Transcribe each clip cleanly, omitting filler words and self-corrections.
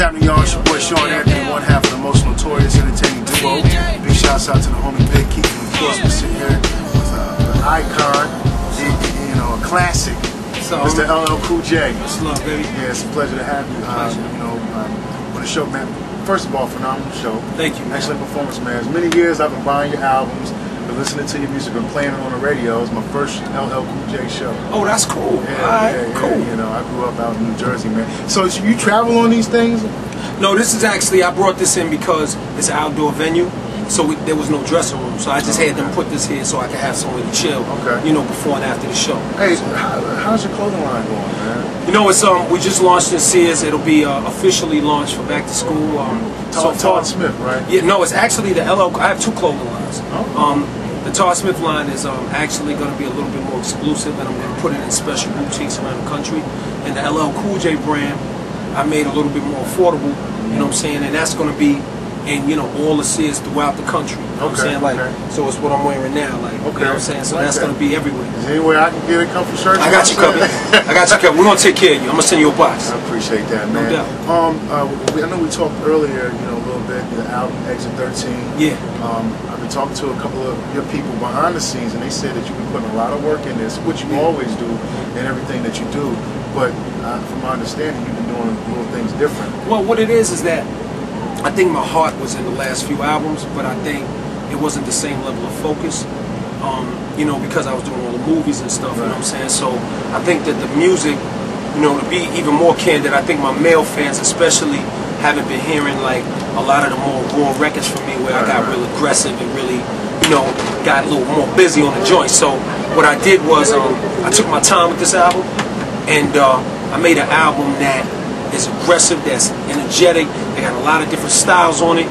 happening, y'all? It's your boy Sean Anthony, one half of the most notorious entertaining duo. Big shouts out to the homie Big Keith. And of course, we're sitting here with an icon, you know, a classic, Mr. LL Cool J. What's up, baby? Yeah, it's a pleasure to have you. You know, on the show, man. First of all, phenomenal show. Thank you, man. Excellent performance, man. As many years I've been buying your albums, been listening to your music, been playing it on the radio. It's my first LL Cool J show. Oh, that's cool. Yeah, Cool. You know, I grew up out in New Jersey, man. So you travel on these things? No, this is actually, I brought this in because it's an outdoor venue, so there was no dressing room. So I just had them put this here so I could have somewhere to chill, you know, before and after the show. Hey, how's your clothing line going, man? You know, it's we just launched in Sears. It'll be officially launched for back to school. Todd Smith, right? Yeah, no, it's actually the LL. I have two clothing lines. Oh. The Todd Smith line is actually going to be a little bit more exclusive, and I'm going to put it in special boutiques around the country. And the LL Cool J brand, I made a little bit more affordable. You know what I'm saying? And that's going to be in, you know, all the Sears throughout the country. You know what I'm saying? Like, so it's what I'm wearing now. Like, you know what I'm saying? So that's going to be everywhere. Is there any way I can get a comfort shirt? I got you covered. I got you covered. We're going to take care of you. I'm going to send you a box. I appreciate that, man. No doubt. I know we talked earlier, you know, a little bit, the album Exit 13. Yeah. I've been talking to a couple of your people behind the scenes, and they said that you've been putting a lot of work in this, which you always do in everything that you do. But from my understanding, you've been doing little things different. Well, what it is that I think my heart was in the last few albums, but I think it wasn't the same level of focus, you know, because I was doing all the movies and stuff, you know what I'm saying? So I think that the music, you know, to be even more candid, I think my male fans especially haven't been hearing like a lot of the more raw records from me where I got real aggressive and really, you know, got a little more busy on the joint. So what I did was I took my time with this album, and I made an album that is aggressive, that's energetic. They got a lot of different styles on it.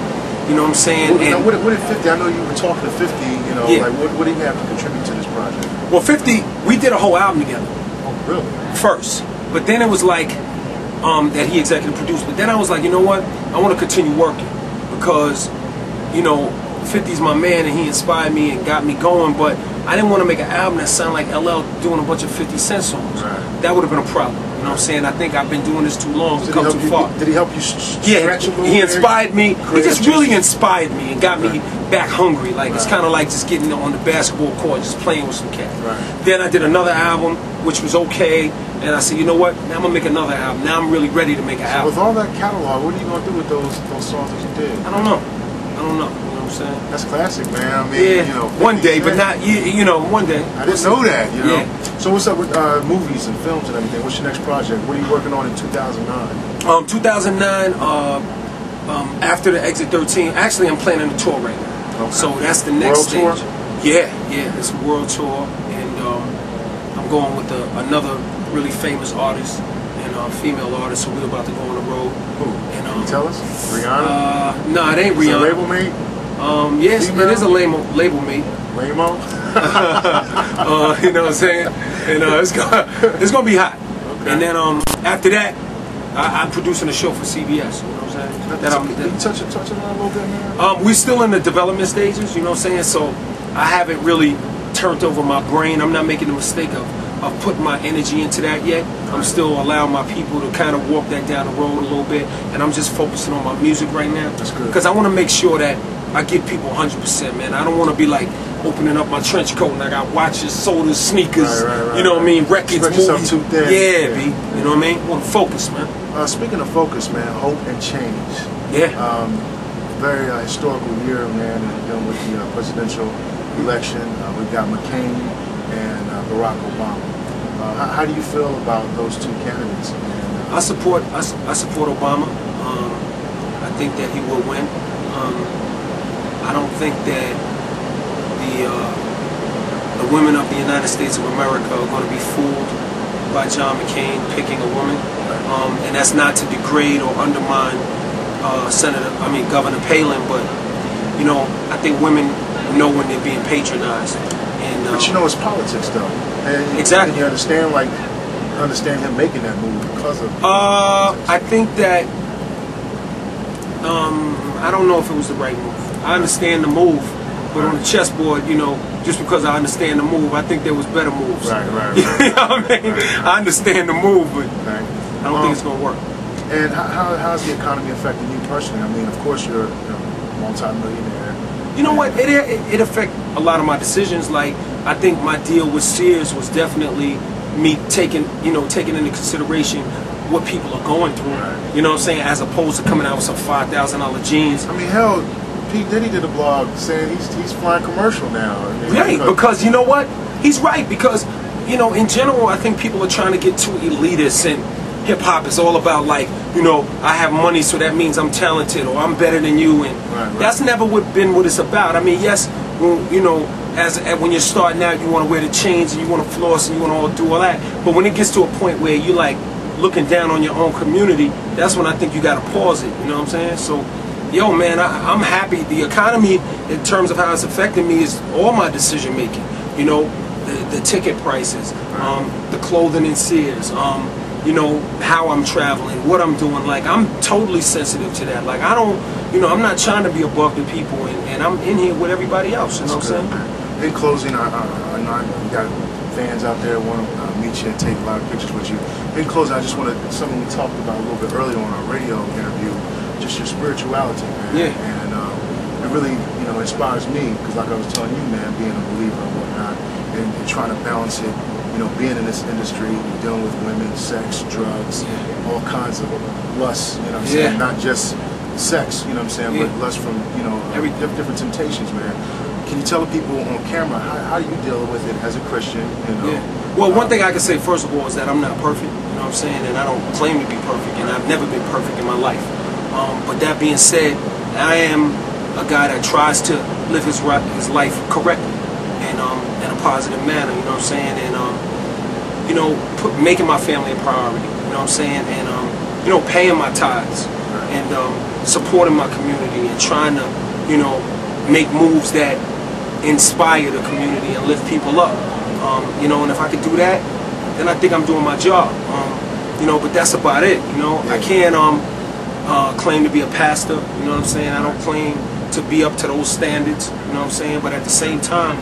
You know what I'm saying? Now, what did 50? I know you were talking to 50. You know, like what did he have to contribute to this project? Well, 50, we did a whole album together. Oh, really? First, but then it was like that he executive produced. But then I was like, you know what? I want to continue working because, you know, 50's my man and he inspired me and got me going. But I didn't want to make an album that sounded like LL doing a bunch of 50 Cent songs. That would have been a problem. You know what I'm saying? I think I've been doing this too long to come too far. Did he help you stretch a little bit? He inspired me. He just really inspired me and got me back hungry. Like it's kind of like just getting on the basketball court, just playing with some cat. Then I did another album, which was okay, and I said, you know what? Now I'm gonna make another album. Now I'm really ready to make an album. With all that catalog, what are you gonna do with those songs that you did? I don't know. I don't know. I'm saying? That's classic, man. I mean, you know, one day, but not, you know, one day. I didn't know that, you know. So what's up with movies and films and everything? What's your next project? What are you working on in 2009? 2009, after the Exit 13, actually I'm planning a tour right now. So that's the next stage. World tour? Yeah, it's a world tour, and I'm going with another really famous artist and female artist, so we're about to go on the road. Who? And, can you tell us? Rihanna? No, it ain't Rihanna. Is it a label mate? Yes, it is a label mate. Lamo? You know what I'm saying? And it's gonna be hot. And then after that, I'm producing a show for CBS. You know what I'm saying? Can you touch on that a little bit, man? We're still in the development stages. You know what I'm saying? So I haven't really turned over my brain. I'm not making the mistake of putting my energy into that yet. I'm still allowing my people to kind of walk that down the road a little bit, and I'm just focusing on my music right now. That's good. Because I want to make sure that I give people 100%, man. I don't want to be like opening up my trench coat and I got watches, sodas, sneakers, you know what I mean, records, movies. Too thin. Yeah, B. You know what I mean? I want to focus, man. Speaking of focus, man, hope and change. Yeah. Very historical year, man, and dealing with the presidential election. We've got McCain and Barack Obama. How do you feel about those two candidates? I support Obama. I think that he will win. I don't think that the women of the United States of America are going to be fooled by John McCain picking a woman, and that's not to degrade or undermine Governor Palin, but you know, I think women know when they're being patronized. And but you know, it's politics, though. And exactly. And you understand him making that move because of. I think that I don't know if it was the right move. I understand the move, but on the chessboard, you know, just because I understand the move, I think there was better moves. Right. You know what I mean? I understand the move, but I don't think it's gonna work. And how's the economy affecting you personally? I mean, of course, you're a multi-millionaire. You know what? It affected a lot of my decisions. Like, I think my deal with Sears was definitely me taking into consideration what people are going through. Right. You know what I'm saying? As opposed to coming out with some $5,000 jeans. I mean, hell, P. Diddy did a blog saying he's flying commercial now. I mean, right, because you know what? He's right, because, you know, in general, I think people are trying to get too elitist, and hip-hop is all about, like, you know, I have money, so that means I'm talented, or I'm better than you, and that's never been what it's about. I mean, yes, you know, when you're starting out, you want to wear the chains, and you want to floss, and you want to do all that, but when it gets to a point where you like looking down on your own community, that's when I think you got to pause it, you know what I'm saying? So, yo, man, I'm happy. The economy, in terms of how it's affecting me, is all my decision making. You know, the ticket prices, the clothing in Sears, you know, how I'm traveling, what I'm doing. Like, I'm totally sensitive to that. Like, I don't, you know, I'm not trying to be above the people, and I'm in here with everybody else. You know what I'm saying? In closing, I know you got fans out there who want to meet you and take a lot of pictures with you. In closing, I just want to, something we talked about a little bit earlier on our radio interview, just your spirituality, man. Yeah. And it really, you know, inspires me, because like I was telling you, man, being a believer and whatnot, and trying to balance it, you know, being in this industry, dealing with women, sex, drugs, all kinds of lust, you know what I'm saying? Not just sex, you know what I'm saying, but lust from, you know, different temptations, man. Can you tell the people on camera, how do you deal with it as a Christian, you know? Well, one thing I can say, first of all, is that I'm not perfect, you know what I'm saying, and I don't claim to be perfect, and I've never been perfect in my life. But that being said, I am a guy that tries to live his life correctly and in a positive manner, you know what I'm saying, and you know, making my family a priority, you know what I'm saying, and you know, paying my tithes and supporting my community and trying to, you know, make moves that inspire the community and lift people up, you know, and if I could do that, then I think I'm doing my job, you know, but that's about it, you know. I can't claim to be a pastor, you know what I'm saying, I don't claim to be up to those standards, you know what I'm saying, but at the same time,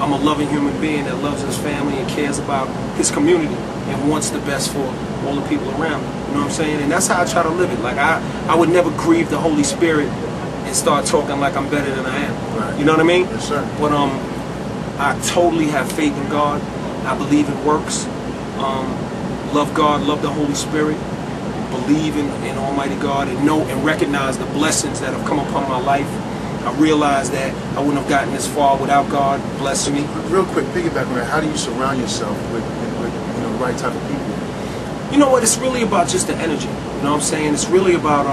I'm a loving human being that loves his family and cares about his community and wants the best for all the people around him, you know what I'm saying, and that's how I try to live it. Like, I would never grieve the Holy Spirit and start talking like I'm better than I am, you know what I mean? Yes, sir. But I totally have faith in God. I believe it works. Love God, love the Holy Spirit, believe in Almighty God, and know and recognize the blessings that have come upon my life. I realize that I wouldn't have gotten this far without God blessing me. Real quick, piggyback on that, how do you surround yourself with you know, the right type of people? You know what, it's really about just the energy, you know what I'm saying? It's really about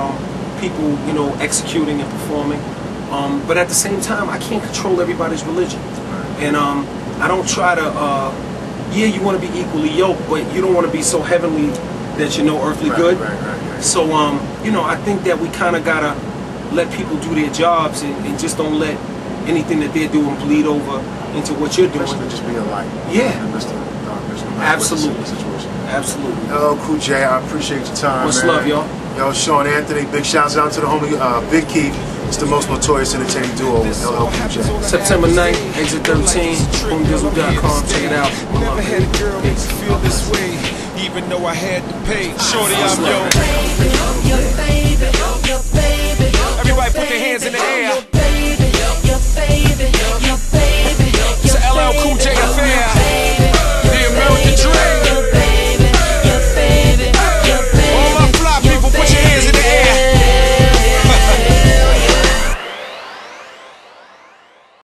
people, you know, executing and performing. But at the same time, I can't control everybody's religion. And I don't try to, yeah, you want to be equally yoked, but you don't want to be so heavenly that you're no earthly good. So, you know, I think that we kind of got to let people do their jobs and just don't let anything that they're doing bleed over into what you're doing. Especially just be a light. Yeah. Absolutely. Absolutely. Hello, Cool J. I appreciate your time, Much man. love, y'all. Yo, Sean Anthony, big shouts out to the homie Big Keith. It's the most notorious entertaining duo with LL Cool J. September 9th, exit 13, boomdizzle.com. Check it out. I had a girl that feel this way, even though I had to pay. Shorty, I'm your baby. Everybody put your hands in the air.